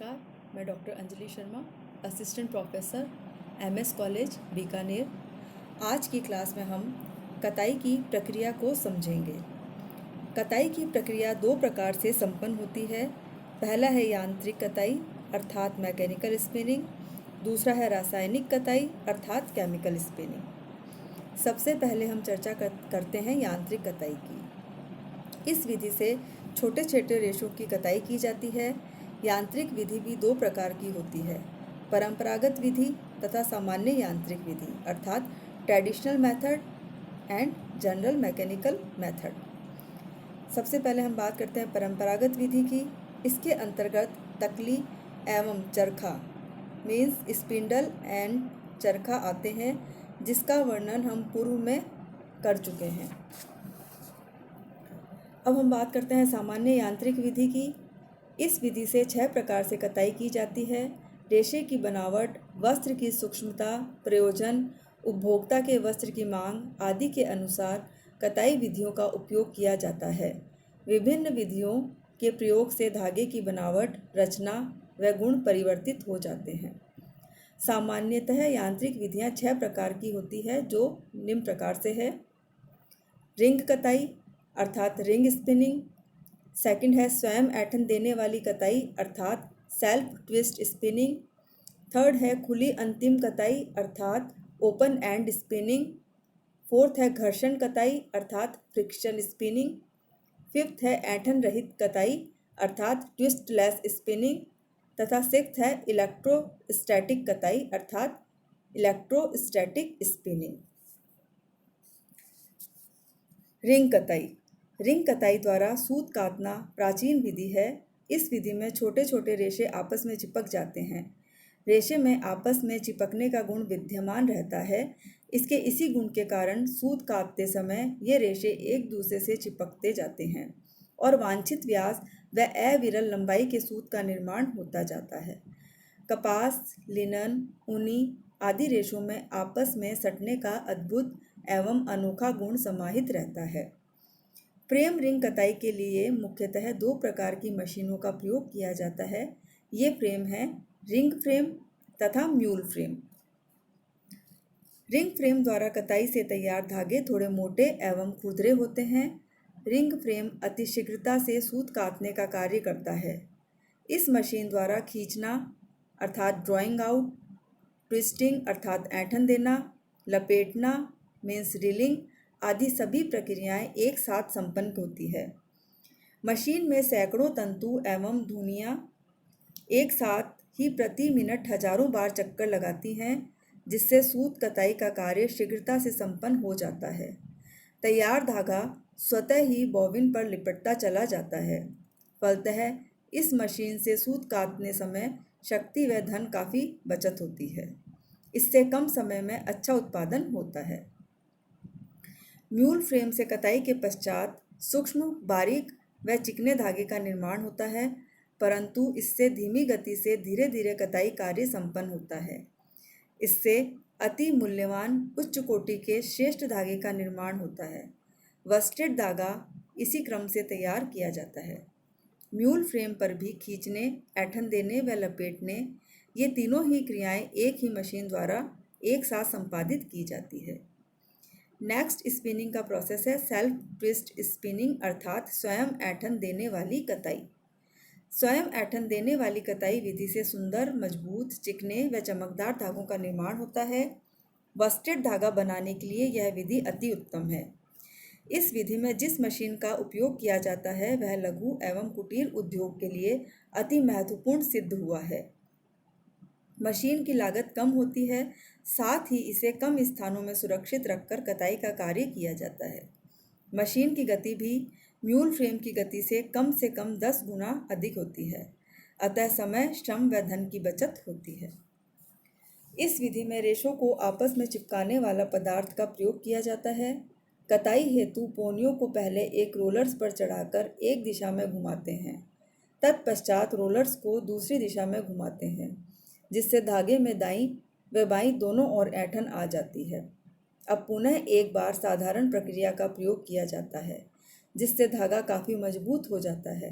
नमस्कार, मैं doctor Anjali Sharma, assistant professor MS college Bikaner. आज की क्लास में हम कताई की प्रक्रिया को समझेंगे। कताई की प्रक्रिया दो प्रकार से संपन्न होती है। पहला है यांत्रिक कताई अर्थात मैकेनिकल स्पिनिंग, दूसरा है रासायनिक कताई अर्थात केमिकल स्पिनिंग। सबसे पहले हम चर्चा करते हैं यांत्रिक कताई की। इस विधि से छोटे छोटे रेशों की कताई की जाती है। यांत्रिक विधि भी दो प्रकार की होती है, परंपरागत विधि तथा सामान्य यांत्रिक विधि अर्थात traditional method and general mechanical method. सबसे पहले हम बात करते हैं परंपरागत विधि की। इसके अंतर्गत तकली एवं चरखा मीन्स स्पिंडल एंड चरखा आते हैं, जिसका वर्णन हम पूर्व में कर चुके हैं। अब हम बात करते हैं सामान्य यांत्रिक विधि की। इस विधि से 6 प्रकार से कताई की जाती है। रेशे की बनावट, वस्त्र की सूक्ष्मता, प्रयोजन, उपभोक्ता के वस्त्र की मांग आदि के अनुसार कताई विधियों का उपयोग किया जाता है। विभिन्न विधियों के प्रयोग से धागे की बनावट, रचना व गुण परिवर्तित हो जाते हैं। सामान्यतः यांत्रिक विधियां 6 प्रकार की होती है, जो निम्न प्रकार से है। रिंग कताई अर्थात रिंग स्पिनिंग। सेकंड है स्वयं ऐंठन देने वाली कताई अर्थात सेल्फ ट्विस्ट स्पिनिंग। थर्ड है खुली अंतिम कताई अर्थात ओपन एंड स्पिनिंग। फोर्थ है घर्षण कताई अर्थात फ्रिक्शन स्पिनिंग। फिफ्थ है ऐंठन रहित कताई अर्थात ट्विस्टलेस स्पिनिंग। तथा सिक्स्थ है इलेक्ट्रोस्टैटिक कताई अर्थात इलेक्ट्रोस्टैटिक स्पिनिंग। रिंग कताई। रिंग कताई द्वारा सूत काटना प्राचीन विधि है। इस विधि में छोटे छोटे रेशे आपस में चिपक जाते हैं। रेशे में आपस में चिपकने का गुण विद्यमान रहता है। इसके इसी गुण के कारण सूत काटते समय ये रेशे एक दूसरे से चिपकते जाते हैं और वांछित व्यास व अविरल लंबाई के सूत का निर्माण होता जाता है। कपास, लिनन, ऊनी आदि रेशों में आपस में सटने का अद्भुत एवं अनोखा गुण समाहित रहता है। फ्रेम रिंग कताई के लिए मुख्यतः 2 प्रकार की मशीनों का प्रयोग किया जाता है। ये फ्रेम हैं रिंग फ्रेम तथा म्यूल फ्रेम। रिंग फ्रेम द्वारा कताई से तैयार धागे थोड़े मोटे एवं खुरदरे होते हैं। रिंग फ्रेम अतिशीघ्रता से सूत काटने का कार्य करता है। इस मशीन द्वारा खींचना अर्थात ड्राइंग आउट, ट्विस्टिंग अर्थात ऐंठन देना, लपेटना मीन्स रीलिंग आदि सभी प्रक्रियाएं एक साथ संपन्न होती है। मशीन में सैकड़ों तंतु एवं धुनियाँ एक साथ ही प्रति मिनट हजारों बार चक्कर लगाती हैं, जिससे सूत कताई का कार्य शीघ्रता से संपन्न हो जाता है। तैयार धागा स्वतः ही बॉबिन पर लिपटता चला जाता है। फलतः इस मशीन से सूत काटने समय शक्ति व धन काफ़ी बचत होती है। इससे कम समय में अच्छा उत्पादन होता है। म्यूल फ्रेम से कताई के पश्चात सूक्ष्म, बारीक व चिकने धागे का निर्माण होता है, परंतु इससे धीमी गति से धीरे धीरे कताई कार्य संपन्न होता है। इससे अति मूल्यवान उच्च कोटि के श्रेष्ठ धागे का निर्माण होता है। वस्टेड धागा इसी क्रम से तैयार किया जाता है। म्यूल फ्रेम पर भी खींचने, ऐंठन देने व लपेटने ये तीनों ही क्रियाएं एक ही मशीन द्वारा एक साथ संपादित की जाती है। नेक्स्ट स्पिनिंग का प्रोसेस है सेल्फ ट्विस्ट स्पिनिंग अर्थात स्वयं ऐंठन देने वाली कताई। स्वयं ऐंठन देने वाली कताई विधि से सुंदर, मजबूत, चिकने व चमकदार धागों का निर्माण होता है। वस्टेड धागा बनाने के लिए यह विधि अति उत्तम है। इस विधि में जिस मशीन का उपयोग किया जाता है वह लघु एवं कुटीर उद्योग के लिए अति महत्वपूर्ण सिद्ध हुआ है। मशीन की लागत कम होती है, साथ ही इसे कम स्थानों में सुरक्षित रखकर कताई का कार्य किया जाता है। मशीन की गति भी म्यूल फ्रेम की गति से कम 10 गुना अधिक होती है, अतः समय, श्रम व धन की बचत होती है। इस विधि में रेशों को आपस में चिपकाने वाला पदार्थ का प्रयोग किया जाता है। कताई हेतु पोनियों को पहले एक रोलर्स पर चढ़ाकर एक दिशा में घुमाते हैं, तत्पश्चात रोलर्स को दूसरी दिशा में घुमाते हैं, जिससे धागे में दाईं व बाईं दोनों ओर ऐंठन आ जाती है। अब पुनः एक बार साधारण प्रक्रिया का प्रयोग किया जाता है, जिससे धागा काफ़ी मजबूत हो जाता है।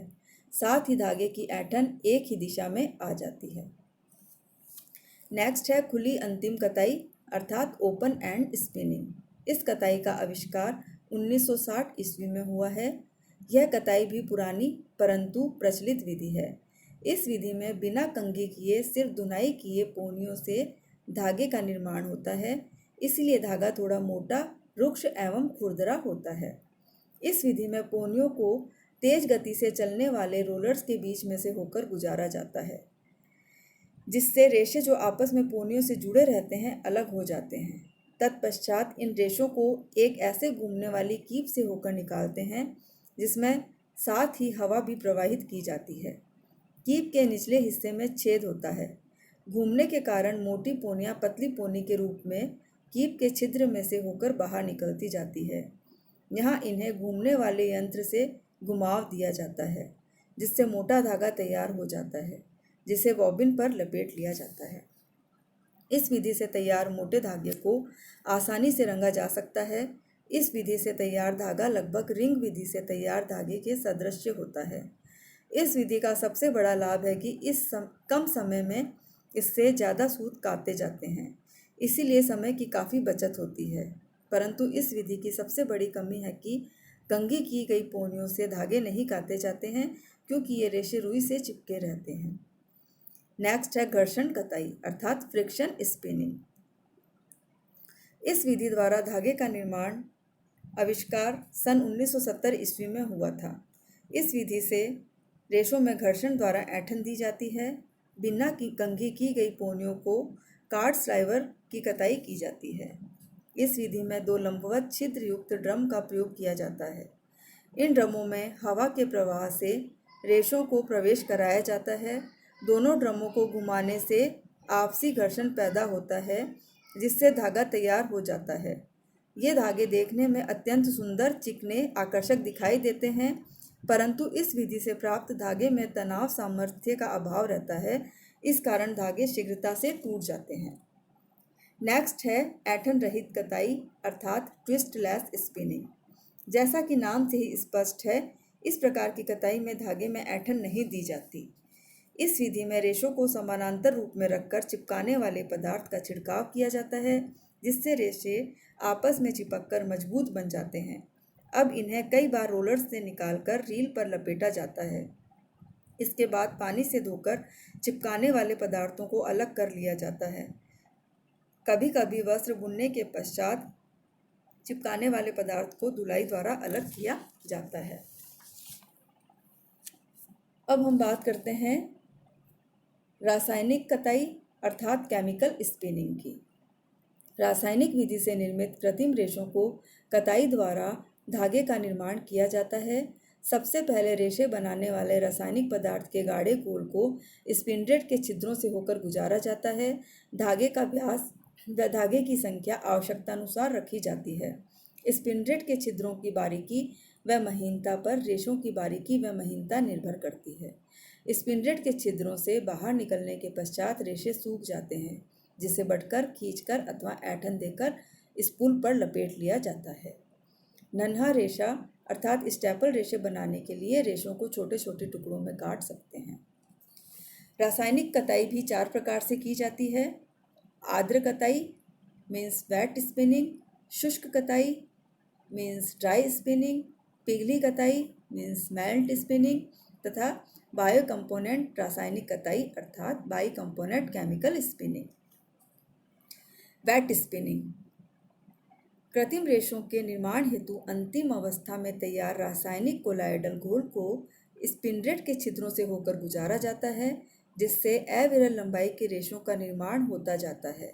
साथ ही धागे की ऐंठन एक ही दिशा में आ जाती है। नेक्स्ट है खुली अंतिम कताई अर्थात ओपन एंड स्पिनिंग। इस कताई का आविष्कार 1960 ईस्वी में हुआ है। यह कताई भी पुरानी परंतु प्रचलित विधि है। इस विधि में बिना कंघी किए सिर्फ धुनाई किए पोनियों से धागे का निर्माण होता है, इसलिए धागा थोड़ा मोटा, रुक्ष एवं खुरदरा होता है। इस विधि में पोनियों को तेज गति से चलने वाले रोलर्स के बीच में से होकर गुजारा जाता है, जिससे रेशे जो आपस में पोनियों से जुड़े रहते हैं अलग हो जाते हैं। तत्पश्चात इन रेशों को एक ऐसे घूमने वाली कीप से होकर निकालते हैं जिसमें साथ ही हवा भी प्रवाहित की जाती है। कीप के निचले हिस्से में छेद होता है। घूमने के कारण मोटी पोनियाँ पतली पोनी के रूप में कीप के छिद्र में से होकर बाहर निकलती जाती है। यहाँ इन्हें घूमने वाले यंत्र से घुमाव दिया जाता है, जिससे मोटा धागा तैयार हो जाता है, जिसे बॉबिन पर लपेट लिया जाता है। इस विधि से तैयार मोटे धागे को आसानी से रंगा जा सकता है। इस विधि से तैयार धागा लगभग रिंग विधि से तैयार धागे के सदृश होता है। इस विधि का सबसे बड़ा लाभ है कि कम समय में इससे ज़्यादा सूत काते जाते हैं, इसीलिए समय की काफ़ी बचत होती है। परंतु इस विधि की सबसे बड़ी कमी है कि कंघी की गई पोनियों से धागे नहीं काते जाते हैं, क्योंकि ये रेशे रुई से चिपके रहते हैं। नेक्स्ट है घर्षण कताई अर्थात फ्रिक्शन स्पिनिंग। इस विधि द्वारा धागे का निर्माण आविष्कार सन 1970 ईस्वी में हुआ था। इस विधि से रेशों में घर्षण द्वारा ऐंठन दी जाती है। बिना की कंघी की गई पोनियों को कार्ड स्लाइवर की कताई की जाती है। इस विधि में दो लंबवत छिद्र युक्त ड्रम का प्रयोग किया जाता है। इन ड्रमों में हवा के प्रवाह से रेशों को प्रवेश कराया जाता है। दोनों ड्रमों को घुमाने से आपसी घर्षण पैदा होता है, जिससे धागा तैयार हो जाता है। ये धागे देखने में अत्यंत सुंदर, चिकने, आकर्षक दिखाई देते हैं, परंतु इस विधि से प्राप्त धागे में तनाव सामर्थ्य का अभाव रहता है। इस कारण धागे शीघ्रता से टूट जाते हैं। नेक्स्ट है ऐंठन रहित कताई अर्थात ट्विस्टलेस स्पिनिंग। जैसा कि नाम से ही स्पष्ट है, इस प्रकार की कताई में धागे में ऐंठन नहीं दी जाती। इस विधि में रेशों को समानांतर रूप में रखकर चिपकाने वाले पदार्थ का छिड़काव किया जाता है, जिससे रेशे आपस में चिपककर मजबूत बन जाते हैं। अब इन्हें कई बार रोलर से निकालकर रील पर लपेटा जाता है। इसके बाद पानी से धोकर चिपकाने वाले पदार्थों को अलग कर लिया जाता है। कभी कभी वस्त्र बुनने के पश्चात चिपकाने वाले पदार्थ को धुलाई द्वारा अलग किया जाता है। अब हम बात करते हैं रासायनिक कताई अर्थात केमिकल स्पिनिंग की। रासायनिक विधि से निर्मित कृत्रिम रेशों को कताई द्वारा धागे का निर्माण किया जाता है। सबसे पहले रेशे बनाने वाले रासायनिक पदार्थ के गाढ़े घोल को स्पिंडलेट के छिद्रों से होकर गुजारा जाता है। धागे का व्यास व धागे की संख्या आवश्यकतानुसार रखी जाती है। स्पिंडलेट के छिद्रों की बारीकी व महीनता पर रेशों की बारीकी व महीनता निर्भर करती है। स्पिंडलेट के छिद्रों से बाहर निकलने के पश्चात रेशे सूख जाते हैं, जिसे बढ़कर, खींचकर अथवा ऐंठन देकर स्पूल पर लपेट लिया जाता है। नन्हा रेशा अर्थात स्टेपल रेशे बनाने के लिए रेशों को छोटे छोटे टुकड़ों में काट सकते हैं। रासायनिक कताई भी 4 प्रकार से की जाती है। आर्द्र कताई मीन्स वेट स्पिनिंग, शुष्क कताई मीन्स ड्राई स्पिनिंग, पिघली कताई मीन्स मेल्ट स्पिनिंग तथा बायो कंपोनेंट रासायनिक कताई अर्थात by component chemical spinning. Wet spinning कृत्रिम रेशों के निर्माण हेतु अंतिम अवस्था में तैयार रासायनिक कोलाइडल घोल को स्पिंडलेट के छिद्रों से होकर गुजारा जाता है, जिससे अविरल लंबाई के रेशों का निर्माण होता जाता है।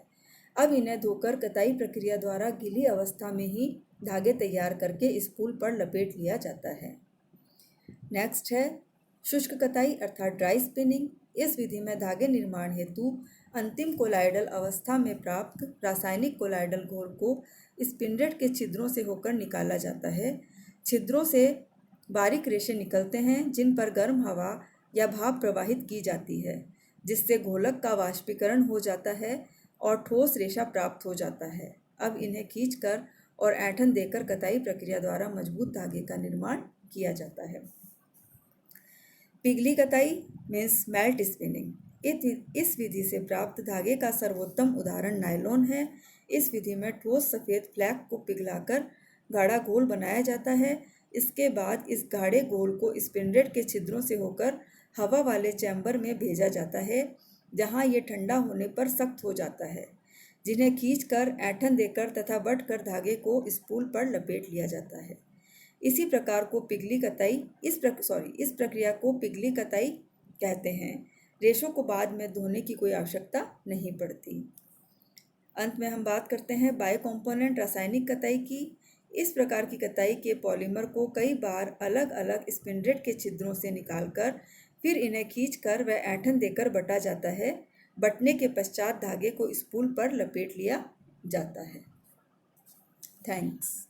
अब इन्हें धोकर कताई प्रक्रिया द्वारा गीली अवस्था में ही धागे तैयार करके स्पूल पर लपेट लिया जाता है। नेक्स्ट है शुष्क कताई अर्थात ड्राई स्पिनिंग। इस विधि में धागे निर्माण हेतु अंतिम कोलाइडल अवस्था में प्राप्त रासायनिक कोलाइडल घोल को स्पिंडलेट के छिद्रों से होकर निकाला जाता है। छिद्रों से बारीक रेशे निकलते हैं, जिन पर गर्म हवा या भाप प्रवाहित की जाती है, जिससे घोलक का वाष्पीकरण हो जाता है और ठोस रेशा प्राप्त हो जाता है। अब इन्हें खींचकर और ऐंठन देकर कताई प्रक्रिया द्वारा मजबूत धागे का निर्माण किया जाता है। पिघली कताई मीन्स मेल्ट स्पिनिंग। इस विधि से प्राप्त धागे का सर्वोत्तम उदाहरण नायलॉन है। इस विधि में ठोस सफ़ेद फ्लैक को पिघलाकर गाढ़ा घोल बनाया जाता है। इसके बाद इस गाढ़े घोल को स्पिंडल के छिद्रों से होकर हवा वाले चैम्बर में भेजा जाता है, जहां ये ठंडा होने पर सख्त हो जाता है, जिन्हें खींचकर ऐंठन देकर तथा बटकर धागे को स्पूल पर लपेट लिया जाता है। इसी प्रकार को पिघली कताई इस प्रक्रिया को पिघली कताई कहते हैं। रेशों को बाद में धोने की कोई आवश्यकता नहीं पड़ती। अंत में हम बात करते हैं बायो कंपोनेंट रासायनिक कताई की। इस प्रकार की कताई के पॉलीमर को कई बार अलग अलग स्पिंडल के छिद्रों से निकालकर फिर इन्हें खींचकर व ऐंठन देकर बटा जाता है। बटने के पश्चात धागे को स्पूल पर लपेट लिया जाता है। थैंक्स।